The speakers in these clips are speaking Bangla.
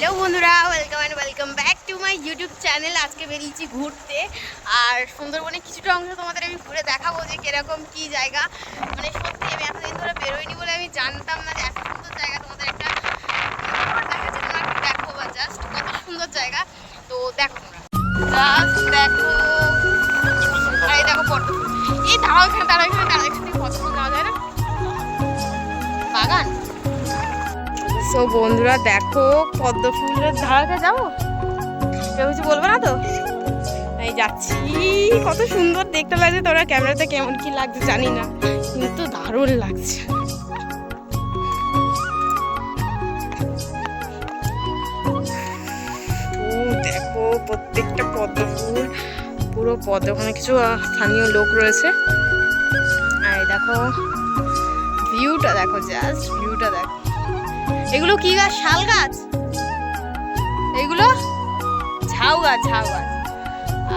হ্যালো বন্ধুরা, welcome back to my YouTube channel. আজকে বেরিয়েছি ঘুরতে, আর সুন্দরবনে কিছুটা অংশ তোমাদের আমি ঘুরে দেখাবো যে কিরকম কি জায়গা। মানে সত্যি আমি এতদিন ধরে বেরোইনি বলে আমি জানতাম না যে এত সুন্দর জায়গা। তোমাদের একটা দেখাচ্ছি, তোমরা একটু দেখো বা জাস্ট কত সুন্দর জায়গা। তো দেখো তোমরা, জাস্ট দেখো। আর এই দেখো পদ্ম ফুল। এই দাঁড়াও এখানে, এখানে পদ্ম ফুল দেওয়া যায় না বাগান। সো বন্ধুরা দেখো, পদ্ম ফুলের ধারাতে যাবো, কেউ কিছু বলবে না তো? এই যাচ্ছি, কত সুন্দর দেখতে লাগছে। তোরা ক্যামেরাতে কেমন কি লাগছে জানি না, কিন্তু দারুণ লাগছে। দেখো প্রত্যেকটা পদ্ম ফুল, পুরো পদ্ম, ওখানে কিছু স্থানীয় লোক রয়েছে। আর দেখো ভিউটা দেখো, জাস্ট ভিউটা দেখো। এগুলো কি গাছ? শাল গাছ, এগুলো ঝাউ গাছ।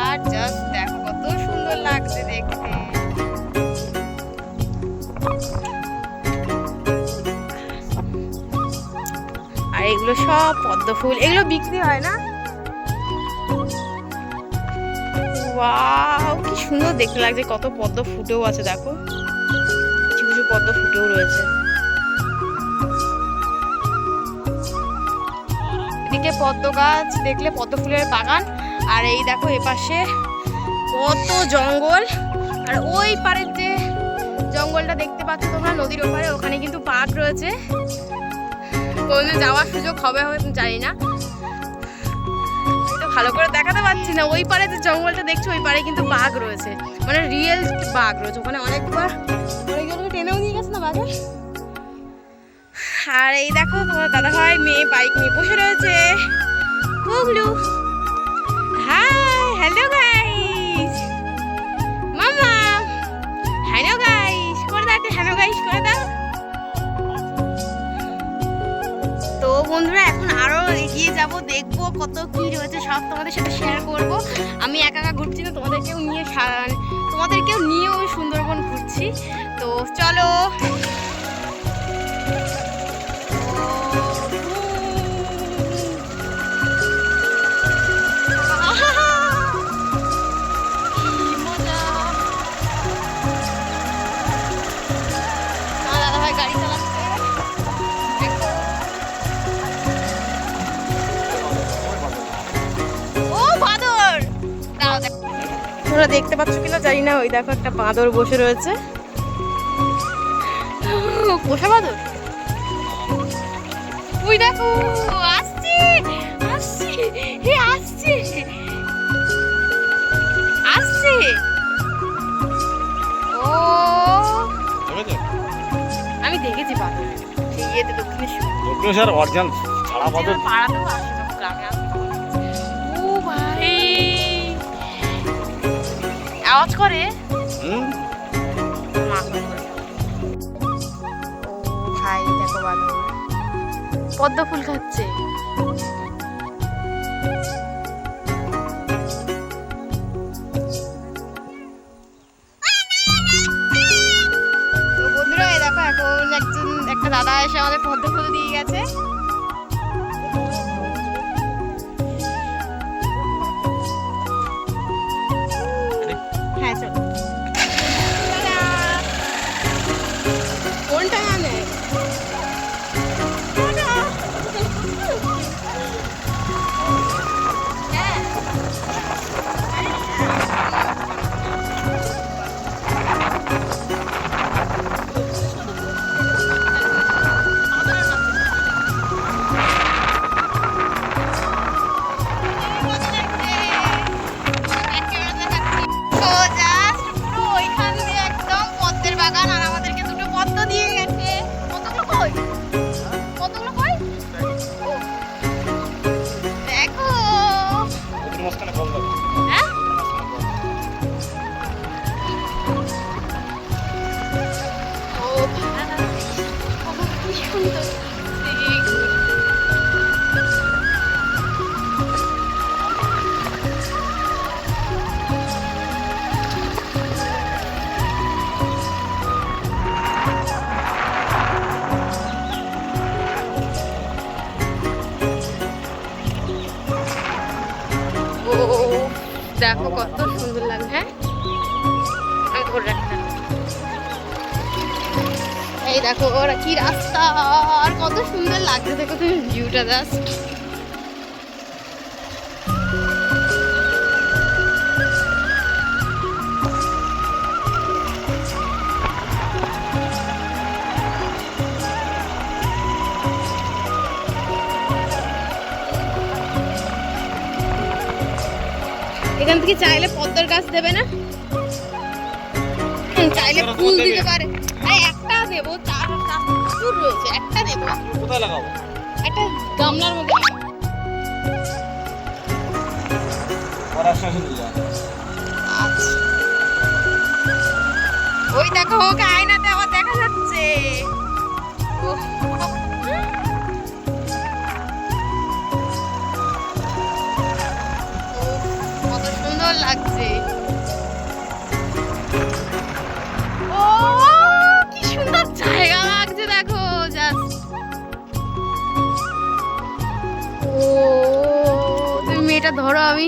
আর জাস্ট দেখো কত সুন্দর লাগছে দেখতে। আর এগুলো সব পদ্ম ফুল, এগুলো বিক্রি হয় না? ওয়াও, কি সুন্দর দেখতে লাগছে। কত পদ্ম ফুটেও আছে দেখো, কিছু কিছু পদ্ম ফুটেও রয়েছে। এদিকে পদ্ম গাছ দেখলে পদ্ম ফুলের বাগান, আর এই দেখো এপাশে কত জঙ্গল। আর ওই পারের যে জঙ্গলটা দেখতে পাচ্ছ তোমরা নদীর ওপারে, ওখানে কিন্তু বাঘ রয়েছে। কোনদিন যাওয়ার সুযোগ হবে জানি না, তো ভালো করে দেখাতে পারছি না। ওই পারে যে জঙ্গলটা দেখছো, ওই পারে কিন্তু বাঘ রয়েছে, মানে রিয়েল বাঘ রয়েছে ওখানে। অনেকবার অনেকজনকে টেনেও নিয়ে গেছে না বাঘে। আর এই দেখো তোমার দাদা ভাই মেয়ে বাইক নিয়ে বসে রয়েছে। পুগলু, হাই, হ্যালো গাইস, মামা, হ্যালো গাইস করে দাও, হ্যালো গাইস করে দাও। তো বন্ধুরা এখন আরো এগিয়ে যাব, দেখবো কত কি রয়েছে, সব তোমাদের সাথে শেয়ার করব। আমি একা একা ঘুরছি না, তোমাদেরকেও নিয়েও আমি সুন্দরবন ঘুরছি। তো চলো। তোমরা দেখতে পাচ্ছ কিনা জানি না, ওই দেখো একটা বাঁদর বসে রয়েছে। পোষা বাঁদর, ওই দেখো আসছে ও, আমি দেখেছি বাঁদর সেই ইয়েতে দক্ষিণেশ্বর অরিজিনাল ছাড়া বাঁদর পাড়াতেও আসে গ্রামে। ও ভাই আওয়াজ করে। ও ভাই দেখো বাঁদর পদ্ম ফুল খাচ্ছে। তো বন্ধুরা এই দেখো, এখন একটা দাদা এসে আমাদের পদ্ম ফুল দিয়ে গেছে। হ্যাঁ চলো, কোনটা জানে? দেখো কত সুন্দর লাগে। হ্যাঁ আমি ধরে রাখি। এই দেখো ওরা কি রাস্তা, আর কত সুন্দর লাগছে দেখো তুমি ভিউটা জাস্ট। এখান থেকে চাইলে পদ্মার গাছ দেবে না, চাইলে ফুল দিতে পারে। একটা দেবো, চার প্রচুর রয়েছে, একটা দেবো। কোথায় লাগাবো? একটা গামলার মধ্যে। আচ্ছা ওই দেখো ওকে আয়নাতে আবার দেখা যাচ্ছে। কত সুন্দর লাগছে। ও কি সুন্দর জায়গা লাগছে দেখো জাস্ট। ও তুমি মেয়েটা ধরো, আমি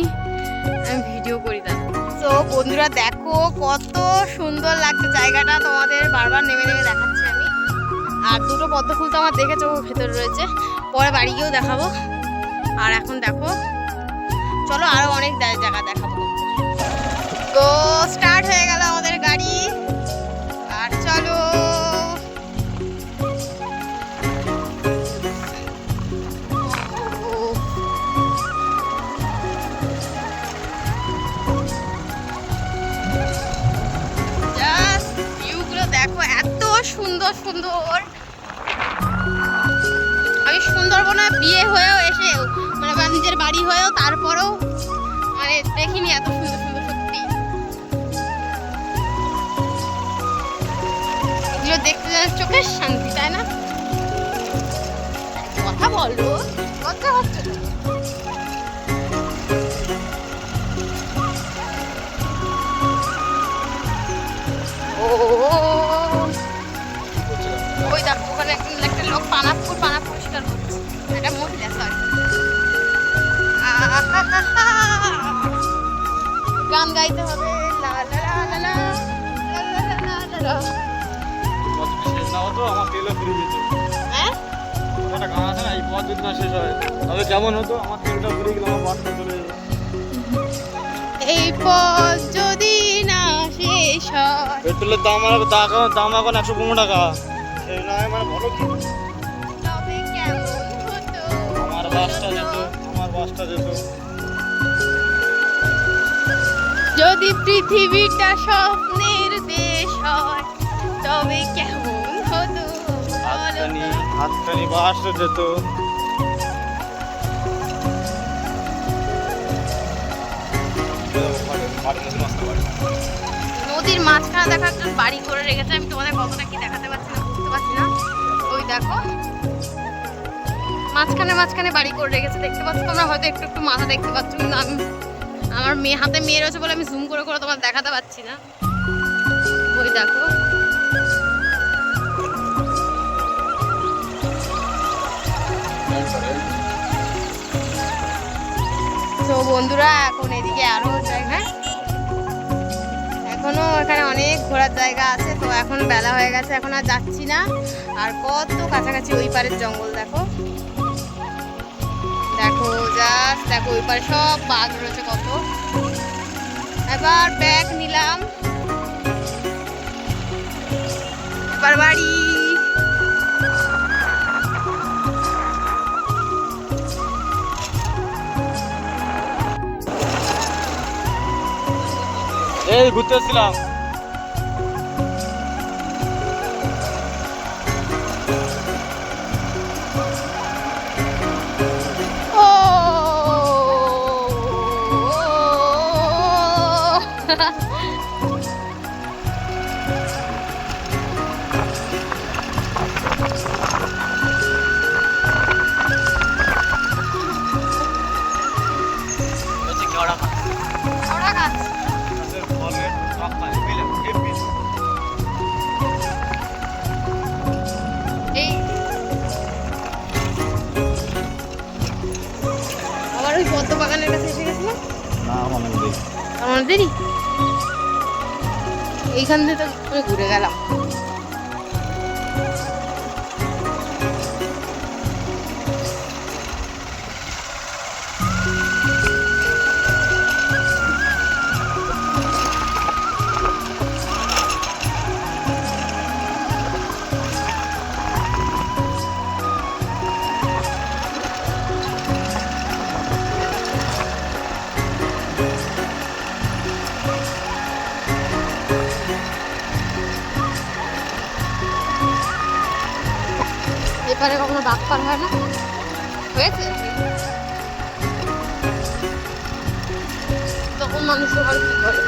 ভিডিও করি। তো বন্ধুরা দেখো কত সুন্দর লাগছে জায়গাটা, তোমাদের বারবার নেমে নেমে দেখাচ্ছি আমি। আর দুটো পদ্ম ফুল তো আমার দেখেছো ভেতরে রয়েছে, পরে বাড়ি গিয়েও দেখাবো। আর এখন দেখো চলো আরো অনেক জায়গা দেখাবো। তো স্টার্ট হয়ে গেল আমাদের গাড়ি, আর চলো। দেখো এত সুন্দর সুন্দর। আমি সুন্দরবনে বিয়ে হয়েও এসেও মানে নিজের বাড়ি হয়েও তারপরেও মানে দেখিনি এত সুন্দর সুন্দর। সত্যি এগুলো দেখতে চোখের শান্তি, তাই না? কথা বলো, কথা হচ্ছে ওই দেখো ওখানে একটা লোক পানা পরিষ্কার করছে, একটা মহিলা। সরি, গান গাইতে হবে। লা লা লা লা লা লা লা লা। শেষ না হতো আমার তেলও ফুরিয়ে যেত। হ্যাঁ একটা গান আছে না, এই পথ যদি না শেষ হয় তবে কেমন হতো, আমার তেলটা ফুরিয়ে গেল, আমার বাসটা চলে যেত। এই পথ যদি না শেষ হয়। পেট্রোলের দাম এখন 115 টাকা। সেই নয় মানে বলো কি, তবে কেমন হতো আমার বাসটা যেত, আমার বাসটা যেত। যদি পৃথিবীটা স্বপ্নের দেশ হয় তবে কেমন হতো, হাতখানি বাসটা যেত। নদীর মাঝখানে দেখার জন্য বাড়ি করে রেখেছে। আমি তোমাদের কতটা কি দেখাতে পারছি না, বুঝতে পারছি না। ওই দেখো মাঝখানে বাড়ি করে রেখেছে, দেখতে পাচ্ছ তোমরা? হয়তো একটু একটু মাথা দেখতে পাচ্ছ, কিন্তু আমি আমার হাতে মেয়ে রয়েছে বলে আমি জুম করে তোমার দেখাতে পারছি না। ওই দেখো তো বন্ধুরা এখন এদিকে আরো জায়গা, এখনো এখানে অনেক ঘোরার জায়গা আছে। তো এখন বেলা হয়ে গেছে, এখন আর যাচ্ছি না। আর কত কাছাকাছি ওই পারের জঙ্গল দেখো, দেখো জাস্ট দেখো ওই পারে সব বাঘ রয়েছে কত। এবার ব্যাগ নিলাম, এবার বাড়ি। এই ঘুরতে এসেছিলাম। ওই পদ্ম বাগানের কাছে এসে গেছিলাম না, মনে নেই। আমাদেরই এইখান থেকে তো ঘুরে গেলাম। এপারে কখনো বাঘ পার হয় না, হয়েছে তখন মানুষ সবার কি করে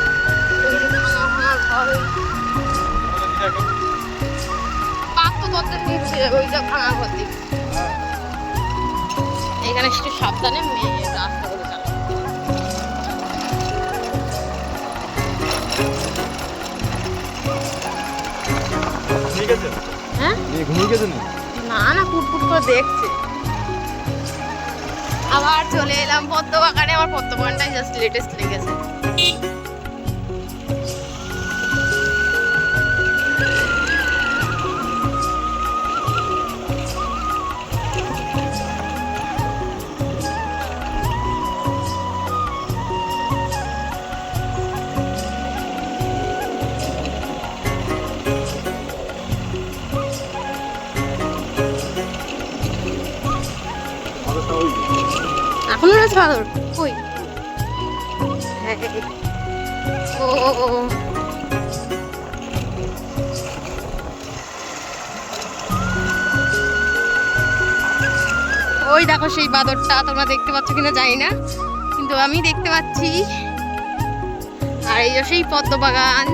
বাঘ তো দরকার নিচ্ছে ওইটা ভাঙা ঘর দিকে। এখানে একটু সাবধানে মেয়ে রাস্তা করে চালাবে। হ্যাঁ না না কুটকুট করে দেখছে। আবার চলে এলাম পদ্মবাগানে। আমার পদ্মবাগানটাই জাস্ট লেটেস্ট লেগেছে। এখনো রয়েছে বাদর কই? ও ওই দেখো সেই বাদরটা, তোমরা দেখতে পাচ্ছ কিনা জানি না, কিন্তু আমি দেখতে পাচ্ছি। আর এই সেই পদ্মবাগান।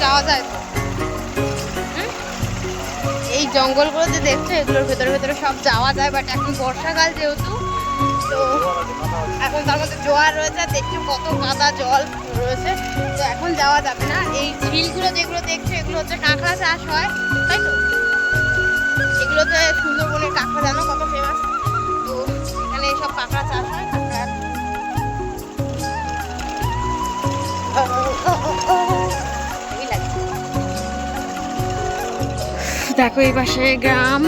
যাওয়া যায় তো, এই জঙ্গলগুলো যে দেখছো এগুলোর ভেতরে ভেতরে সব যাওয়া যায়, বাট এখন বর্ষাকাল যেহেতু, তো এখন তার মধ্যে জোয়ার রয়েছে, দেখছো কত কাদা জল রয়েছে, তো এখন যাওয়া যাবে না। এই ঝিলগুলো যেগুলো দেখছো এগুলো হচ্ছে কাঁকড়া চাষ হয়, তাই তো? এগুলোতে সুন্দরবনের কাঁকড়া জানো কত ফেমাস, তো এখানে এইসব কাঁকড়া চাষ হয়। কাঁকড়া দেখো এই পাশে গ্রাম।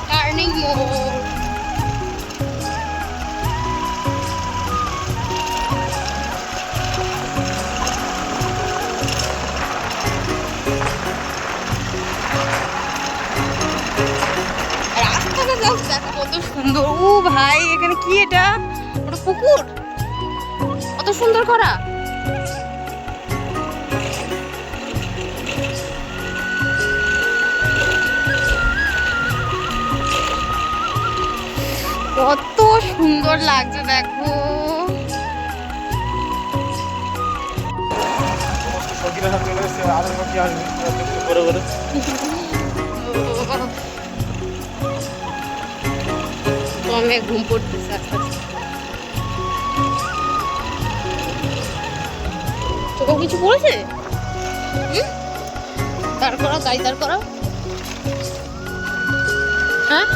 টার্নিং মোড়। কত সুন্দর, ও ভাই এখানে কি এটা? ওটা পুকুর, কত সুন্দর করা। কত সুন্দর লাগছে দেখো। আমি ঘুম পড়তেছে। তোকে কিছু বলেছে? দাঁড় করাও, গাড়ি দাঁড় করাও। হ্যাঁ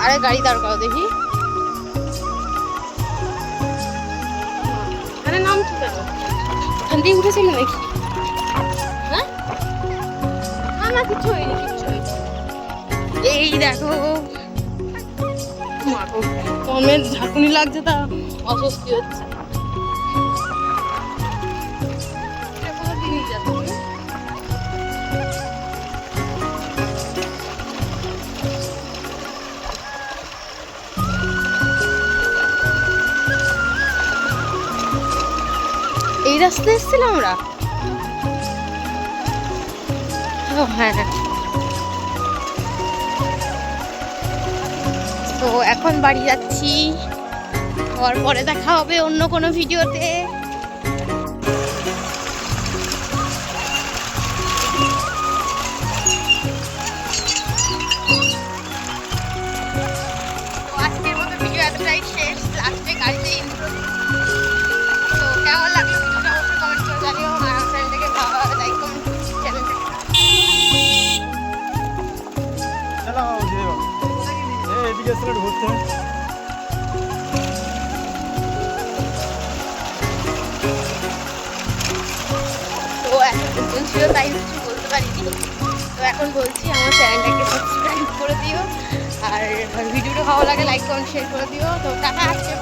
আরে গাড়ি দাঁড় করাও দেখি। আরে নাম কি দেখো, এখান দিয়ে উঠেছিল নাকি? হ্যাঁ না কিছু হয়নি, কিছু হয়নি। এই দেখো কমের ঝাঁকুনি লাগছে, তা অস্বস্তি হচ্ছে। রাস্তা এসেছিলাম আমরা। ও হ্যাঁ, তো এখন বাড়ি যাচ্ছি, পরে দেখা হবে অন্য কোনো ভিডিওতে। তো আজকের মতো ভিডিও এতটাই শেষ, লাস্টে গাড়িতে ইন্ট্রো। তো কেমন লাগলো ভিডিওটা অবশ্যই কমেন্ট করে জানিও, আর আমার চ্যানেলটাকে লাইক কমেন্ট চ্যানেলটাকে ঘুরতে। তো এখন নতুন ছিল তাই কিছু বলতে পারিনি, তো এখন বলছি আমার চ্যানেলটাকে সাবস্ক্রাইব করে দিও, আর ভিডিওটা ভালো লাগে লাইক কমেন্ট শেয়ার করে দিও। তো টাটা, আজকে